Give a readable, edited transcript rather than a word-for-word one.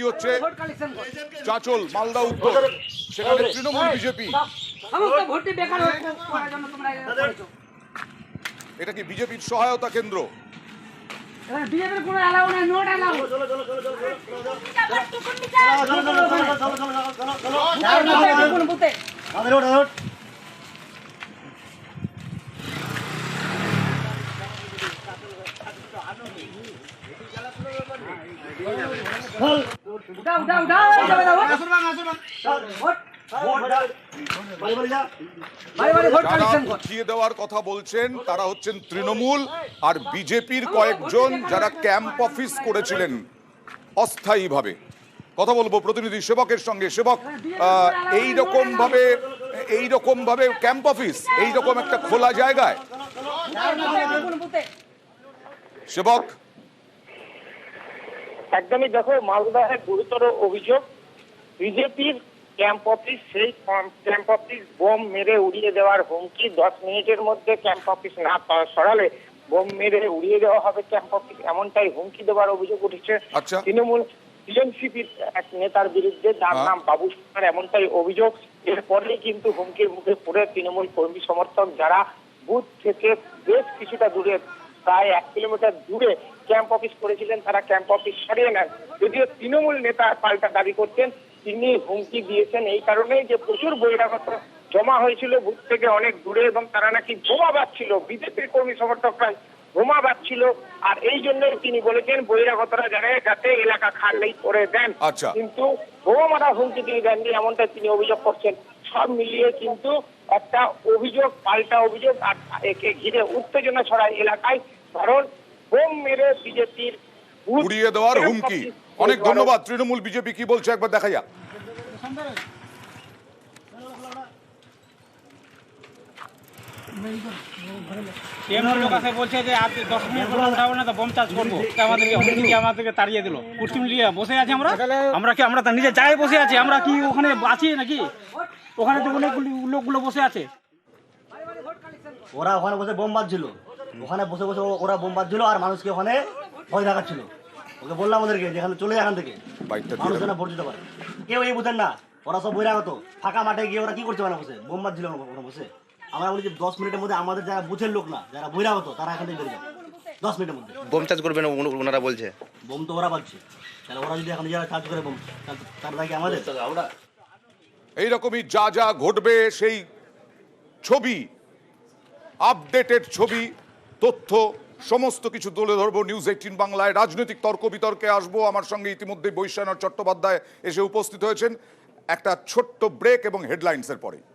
হচ্ছে চাঁচল মালদা উত্তর, সেখানে তৃণমূল বিজেপি। এটা কি বিজেপির সহায়তা কেন্দ্র? বিজেপির কোনো অ্যালাউ নাই, নোট অ্যালাউ। যারা উঠিয়ে দেওয়ার কথা বলছেন তারা হচ্ছেন তৃণমূল আর বিজেপির কয়েকজন যারা ক্যাম্প অফিস করেছিলেন অস্থায়ীভাবে। কথা বলবো প্রতিনিধি সেবকের সঙ্গে। সেবক, এইরকম ভাবে ক্যাম্প অফিস এইরকম একটা খোলা জায়গায়, সেবক? একদমই, দেখো, মালদায় গুরুতর অভিযোগ, বিজেপির ক্যাম্প অফিস, সেই ক্যাম্প অফিস বোম মেরে উড়িয়ে দেওয়ার হুমকি। 10 মিনিটের মধ্যে ক্যাম্প অফিস না সরালে বোম মেরে উড়িয়ে দেওয়া হবে ক্যাম্প অফিস, এমনটাই হুমকি দেওয়ার অভিযোগ উঠেছে তৃণমূল টিএমসিপির এক নেতার বিরুদ্ধে, যার নাম বাবু সরকার, এমনটাই অভিযোগ। এরপরেই কিন্তু হুমকির মুখে পড়ে তৃণমূল কর্মী সমর্থক যারা বুথ থেকে বেশ কিছুটা দূরে, প্রায় 1 কিলোমিটার দূরে ক্যাম্প অফিস করেছিলেন, তারা ক্যাম্প অফিস সরিয়ে নেন। যদিও তৃণমূল নেতা পাল্টা দাবি করছেন, তিনি হুমকি দিয়েছেন এই কারণেই যে প্রচুর বহিরাগত জমা হয়েছিল বুথ থেকে অনেক দূরে, এবং তারা নাকি বোমা বাজছিল, বিজেপির কর্মী সমর্থকরা বোমা বাজছিল, আর এই জন্যই তিনি বলেছেন বহিরাগতরা যাতে এলাকা খালেই করে দেন। কিন্তু বোমা মারা হুমকি তিনি দেননি, এমনটা তিনি অভিযোগ করছেন। সব মিলিয়ে কিন্তু একটা অভিযোগ, পাল্টা অভিযোগ, আর একে ঘিরে উত্তেজনা ছড়ায় এলাকায়, কারণ বোম মেরে বিজেপির উড়িয়ে দেওয়ার হুমকি। অনেক ধন্যবাদ। তৃণমূল বিজেপি কি বলছে একবার দেখা যাক। বলছে যে 10 মিনিট পর উঠাবো না, তো বোম চার্জ করবো, আমাদেরকে তাড়িয়ে দিল। পশ্চিম লিয়ে বসে আছি আমরা নিজে চায়ে বসে আছি, আমরা কি ওখানে আছি নাকি? ওখানে তো অনেকগুলি লোকগুলো বসে আছে, ওরা ওখানে বসে বোম বাজছিল, ওখানে বসে বসে ওরা বোম বাজছিল, আর মানুষকে ওখানে ভয় দেখাচ্ছিল। ওকে বললাম ওদেরকে যেখানে চলে এখান থেকে, মানুষ যেন পরিচিত পারে। কেউ এই বুঝেন না, ওরা সব বহিরাগত। ফাঁকা মাঠে গিয়ে ওরা কি করছে ওখানে বসে? বোম বাজছিল ওখানে বসে। আমরা বলি যে 10 মিনিটের মধ্যে আমাদের যারা বুঝের লোক না, যারা বহিরাগত, তারা এখান থেকে বেরিয়ে যাবে 10 মিনিটের মধ্যে। বোম চার্জ করবে না ওনারা বলছে? বোম তো ওরা বাজছে, তাহলে ওরা যদি এখন যারা চার্জ করে বোম, তার দায় কি আমাদের? এইরকমই যা যা ঘটবে সেই ছবি, আপডেটেড ছবি, তথ্য সমস্ত কিছু তুলে ধরবো নিউজ 18 বাংলায়। রাজনৈতিক তর্ক বিতর্কে আসবো। আমার সঙ্গে ইতিমধ্যে বৈশ্বনাথ চট্টোপাধ্যায় এসে উপস্থিত হয়েছেন। একটা ছোট্ট ব্রেক এবং হেডলাইন্সের পরে।